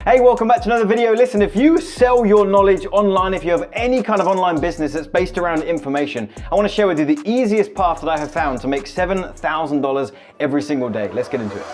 Hey, welcome back to another video. Listen, if you sell your knowledge online, if you have any kind of online business that's based around information, I want to share with you the easiest path that I have found to make $7,000 every single day. Let's get into it.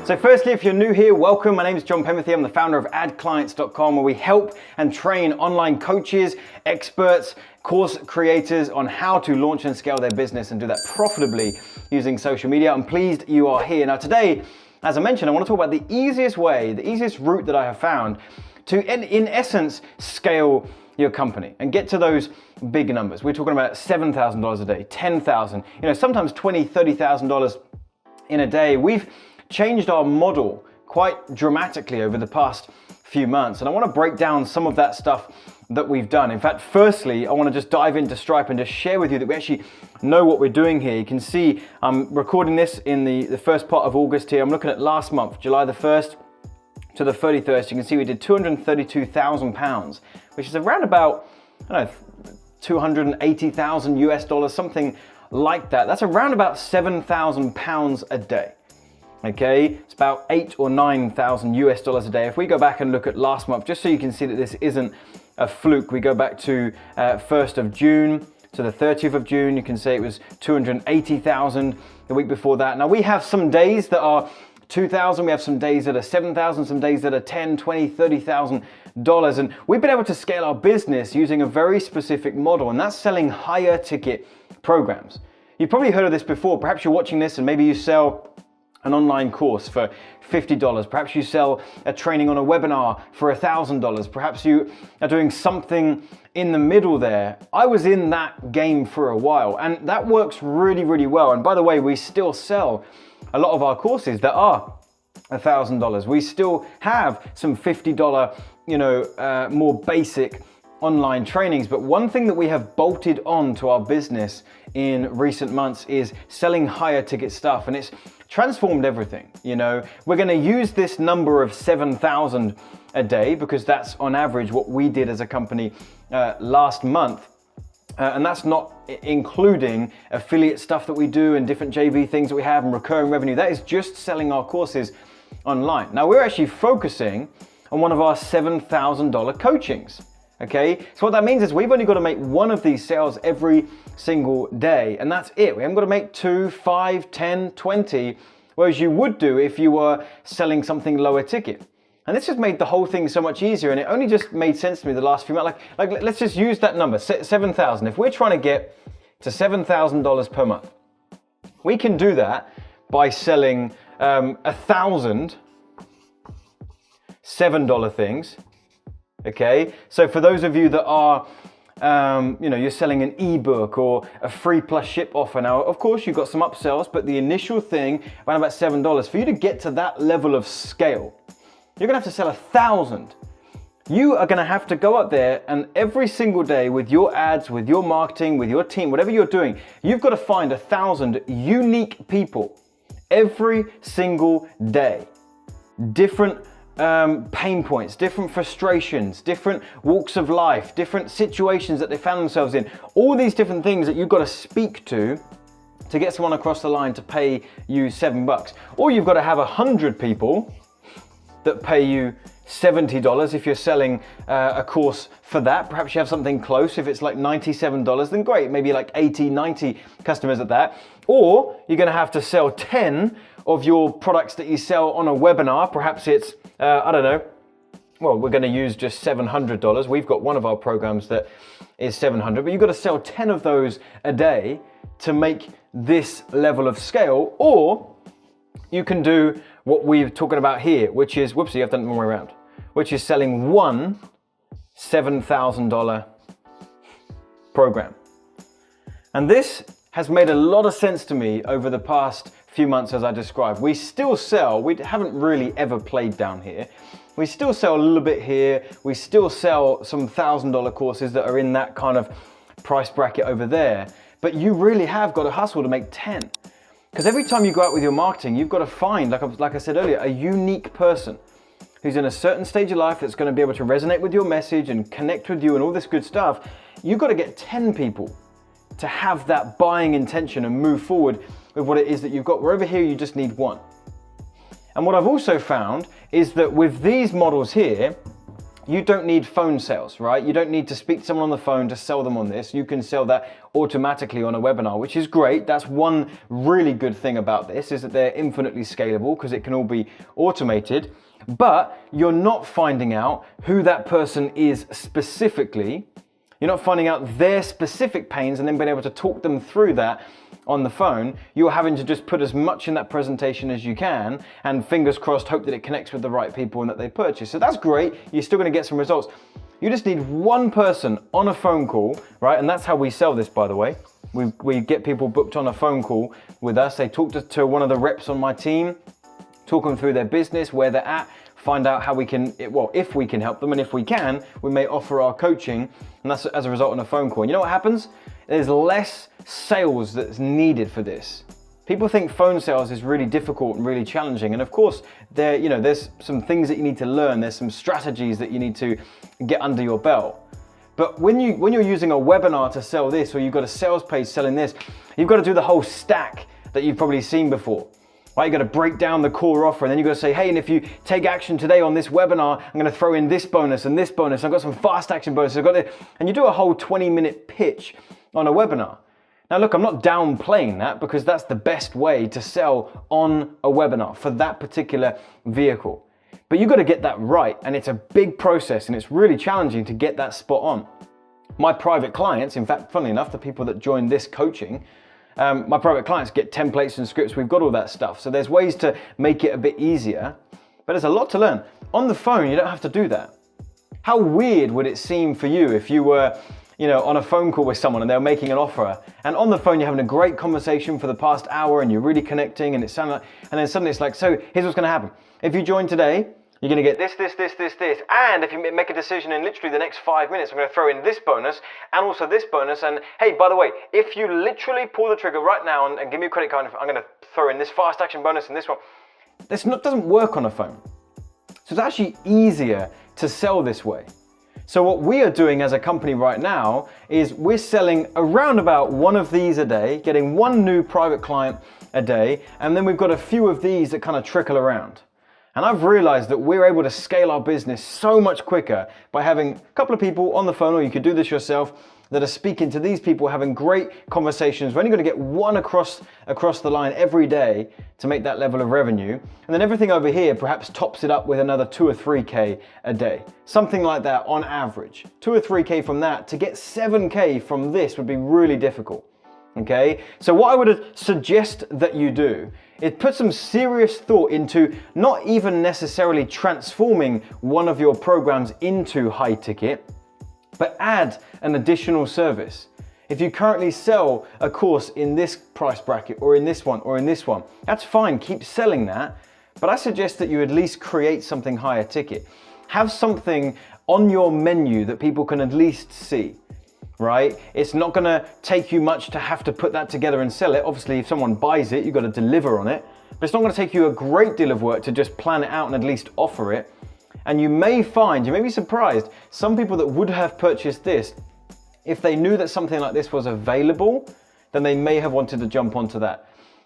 So firstly, if you're new here, welcome. My name is Penberthy. I'm the founder of adclients.com, where we help and train online coaches, experts, course creators on how to launch and scale their business and do that profitably using social media. I'm pleased you are here. Now today, as I mentioned, I want to talk about the easiest way, the easiest route that I have found to, in essence, scale your company and get to those big numbers. We're talking about $7,000 a day, $10,000, sometimes $20,000, $30,000 in a day. We've changed our model quite dramatically over the past few months, and I want to break down some of that stuff that we've done. In fact, firstly, I want to just dive into Stripe and just share with you that we actually know what we're doing here. You can see I'm recording this in the first part of August here. I'm looking at last month, July the 1st to the 31st. You can see we did £232,000, which is around about, I don't know, 280,000 US dollars, something like that. That's around about 7,000 pounds a day. Okay, it's about 8,000 or 9,000 US dollars a day. If we go back and look at last month, just so you can see that this isn't a fluke, we go back to 1st of June to the 30th of June. You can see it was 280,000 the week before that. Now we have some days that are 2,000, we have some days that are 7,000, some days that are 10, 20, $30,000. And we've been able to scale our business using a very specific model, and that's selling higher ticket programs. You've probably heard of this before. Perhaps you're watching this and maybe you sell an online course for $50. Perhaps you sell a training on a webinar for $1,000. Perhaps you are doing something in the middle there. I was in that game for a while, and that works really, really well. And by the way, we still sell a lot of our courses that are $1,000. We still have some $50, more basic online trainings. But one thing that we have bolted on to our business in recent months is selling higher ticket stuff, and it's transformed everything. We're going to use this number of 7,000 a day because that's on average what we did as a company last month. And that's not including affiliate stuff that we do and different JV things that we have and recurring revenue. That is just selling our courses online. Now we're actually focusing on one of our $7,000 coachings. Okay, so what that means is we've only got to make one of these sales every single day, and that's it. We haven't got to make 2, 5, 10, 20, whereas you would do if you were selling something lower ticket. And this just made the whole thing so much easier, and it only just made sense to me the last few months. Like let's just use that number, 7,000. If we're trying to get to $7,000 per month, we can do that by selling 1,000 $7 things. Okay, so for those of you that are, you're selling an ebook or a free plus ship offer. Now, of course, you've got some upsells, but the initial thing, around about $7. For you to get to that level of scale, you're gonna have to sell 1,000. You are gonna have to go up there and every single day with your ads, with your marketing, with your team, whatever you're doing, you've got to find 1,000 unique people every single day. Different pain points, different frustrations, different walks of life, different situations that they found themselves in, all these different things that you've got to speak to get someone across the line to pay you $7. Or you've got to have 100 people that pay you $70 if you're selling a course for that. Perhaps you have something close. If it's like $97, then great, maybe like 80, 90 customers at that. Or you're going to have to sell 10 of your products that you sell on a webinar. Perhaps it's, we're going to use just $700. We've got one of our programs that is $700, but you've got to sell 10 of those a day to make this level of scale. Or you can do what we're talking about here, which is, whoopsie, I've done it the wrong way around, which is selling one $7,000 program. And this has made a lot of sense to me over the past few months, as I described. We still sell, we haven't really ever played down here. We still sell a little bit here. We still sell some $1,000 courses that are in that kind of price bracket over there. But you really have got to hustle to make 10. Because every time you go out with your marketing, you've got to find, like I said earlier, a unique person. who's in a certain stage of life that's going to be able to resonate with your message and connect with you and all this good stuff, you've got to get 10 people to have that buying intention and move forward with what it is that you've got. Where over here, you just need one. And what I've also found is that with these models here, you don't need phone sales, right? You don't need to speak to someone on the phone to sell them on this. You can sell that automatically on a webinar, which is great. That's one really good thing about this, is that they're infinitely scalable because it can all be automated, but you're not finding out who that person is specifically. You're not finding out their specific pains and then being able to talk them through that on the phone. You're having to just put as much in that presentation as you can and fingers crossed hope that it connects with the right people and that they purchase. So that's great. You're still going to get some results. You just need one person on a phone call, right? And that's how we sell this, by the way. We get people booked on a phone call with us. They talk to one of the reps on my team, talk them through their business, where they're at, find out how we can, well, if we can help them, and if we can, we may offer our coaching, and that's as a result on a phone call. And you know what happens? There's less sales that's needed for this. People think phone sales is really difficult and really challenging, and of course, there's some things that you need to learn. There's some strategies that you need to get under your belt. But when you're using a webinar to sell this, or you've got a sales page selling this, you've got to do the whole stack that you've probably seen before. Right, you got to break down the core offer, and then you got to say, hey, and if you take action today on this webinar, I'm going to throw in this bonus and this bonus. I've got some fast action bonuses. I've got this, and you do a whole 20-minute pitch on a webinar. Now, look, I'm not downplaying that because that's the best way to sell on a webinar for that particular vehicle. But you got to get that right, and it's a big process, and it's really challenging to get that spot on. My private clients, in fact, funnily enough, the people that join this coaching, my private clients get templates and scripts. We've got all that stuff. So there's ways to make it a bit easier, but there's a lot to learn. On the phone, you don't have to do that. How weird would it seem for you if you were, on a phone call with someone and they're making an offer, and on the phone you're having a great conversation for the past hour and you're really connecting, and and then suddenly it's like, so here's what's going to happen. If you join today, you're going to get this, and if you make a decision in literally the next 5 minutes, I'm going to throw in this bonus and also this bonus, and hey, by the way, if you literally pull the trigger right now and give me a credit card, I'm going to throw in this fast action bonus and this one. This doesn't work on a phone. So it's actually easier to sell this way. So what we are doing as a company right now is we're selling around about one of these a day, getting one new private client a day, and then we've got a few of these that kind of trickle around. And I've realized that we're able to scale our business so much quicker by having a couple of people on the phone, or you could do this yourself, that are speaking to these people, having great conversations. We're only going to get one across the line every day to make that level of revenue. And then everything over here perhaps tops it up with another 2 or 3K a day. Something like that on average. 2 or 3K from that. To get 7K from this would be really difficult. Okay, so what I would suggest that you do is put some serious thought into not even necessarily transforming one of your programs into high ticket, but add an additional service. If you currently sell a course in this price bracket, or in this one, or in this one, that's fine, keep selling that, but I suggest that you at least create something higher ticket. Have something on your menu that people can at least see. Right? It's not going to take you much to have to put that together and sell it. Obviously, if someone buys it, you've got to deliver on it. But it's not going to take you a great deal of work to just plan it out and at least offer it. And you may be surprised, some people that would have purchased this, if they knew that something like this was available, then they may have wanted to jump onto that.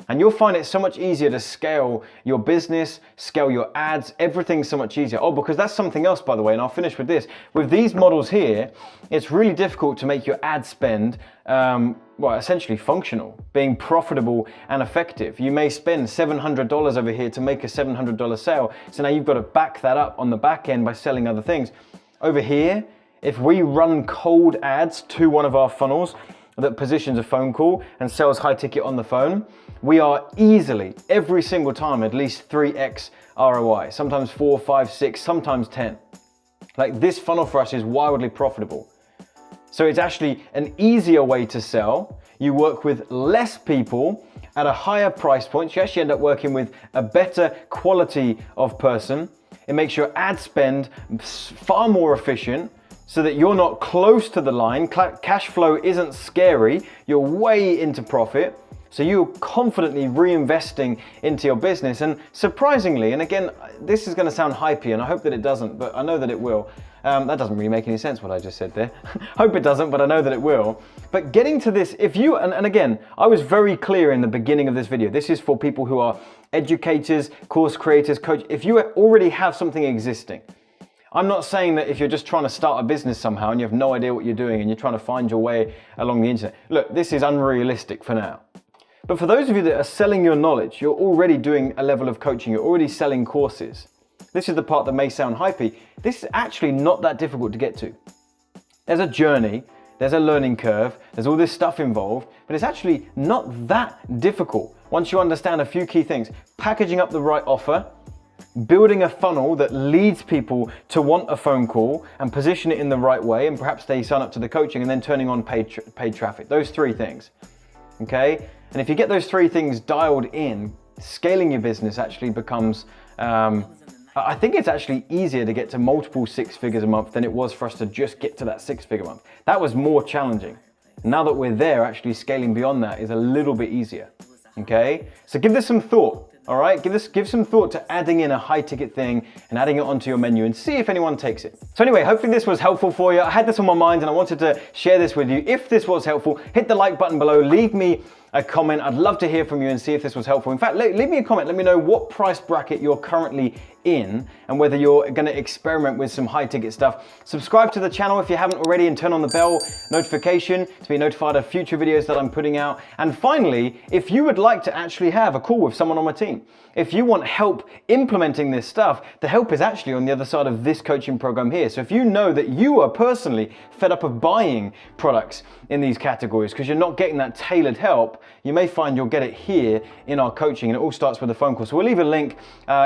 And you'll find it so much easier to scale your business, scale your ads, everything's so much easier. Oh, because that's something else, by the way, and I'll finish with this. With these models here, it's really difficult to make your ad spend, essentially functional, being profitable and effective. You may spend $700 over here to make a $700 sale. So now you've got to back that up on the back end by selling other things. Over here, if we run cold ads to one of our funnels that positions a phone call and sells high ticket on the phone, we are easily, every single time, at least 3x ROI, sometimes 4, 5, 6, sometimes 10. Like, this funnel for us is wildly profitable. So it's actually an easier way to sell. You work with less people at a higher price point. You actually end up working with a better quality of person. It makes your ad spend far more efficient, so that you're not close to the line. Cash flow isn't scary. You're way into profit. So you're confidently reinvesting into your business. And surprisingly, and again, this is going to sound hypey, and I hope that it doesn't, but I know that it will. That doesn't really make any sense what I just said there. Hope it doesn't, but I know that it will. But getting to this, if you, and again, I was very clear in the beginning of this video. This is for people who are educators, course creators, coach. If you already have something existing, I'm not saying that if you're just trying to start a business somehow and you have no idea what you're doing and you're trying to find your way along the internet. Look, this is unrealistic for now. But for those of you that are selling your knowledge, you're already doing a level of coaching, you're already selling courses. This is the part that may sound hypey. This is actually not that difficult to get to. There's a journey, there's a learning curve, there's all this stuff involved, but it's actually not that difficult once you understand a few key things. Packaging up the right offer, building a funnel that leads people to want a phone call and position it in the right way, and perhaps they sign up to the coaching, and then turning on paid traffic. Those three things, okay? And if you get those three things dialed in, scaling your business actually becomes, I think it's actually easier to get to multiple 6 figures a month than it was for us to just get to that 6 figure month. That was more challenging. Now that we're there, actually scaling beyond that is a little bit easier, okay? So give this some thought. All right, give some thought to adding in a high ticket thing and adding it onto your menu and see if anyone takes it. So anyway, hopefully this was helpful for you. I had this on my mind and I wanted to share this with you. If this was helpful, hit the like button below, leave me a comment. I'd love to hear from you and see if this was helpful. In fact, leave me a comment. Let me know what price bracket you're currently in and whether you're going to experiment with some high ticket stuff. Subscribe to the channel if you haven't already and turn on the bell notification to be notified of future videos that I'm putting out. And finally, if you would like to actually have a call with someone on my team, if you want help implementing this stuff, the help is actually on the other side of this coaching program here. So if you know that you are personally fed up of buying products in these categories because you're not getting that tailored help, you may find you'll get it here in our coaching, and it all starts with a phone call. So we'll leave a link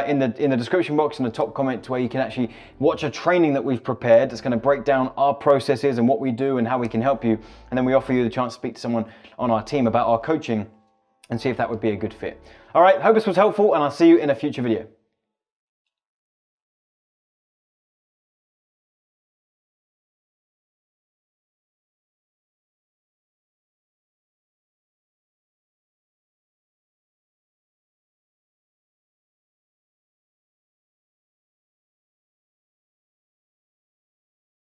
in the description box in the top comment to where you can actually watch a training that we've prepared that's going to break down our processes and what we do and how we can help you. And then we offer you the chance to speak to someone on our team about our coaching and see if that would be a good fit. All right, hope this was helpful, and I'll see you in a future video.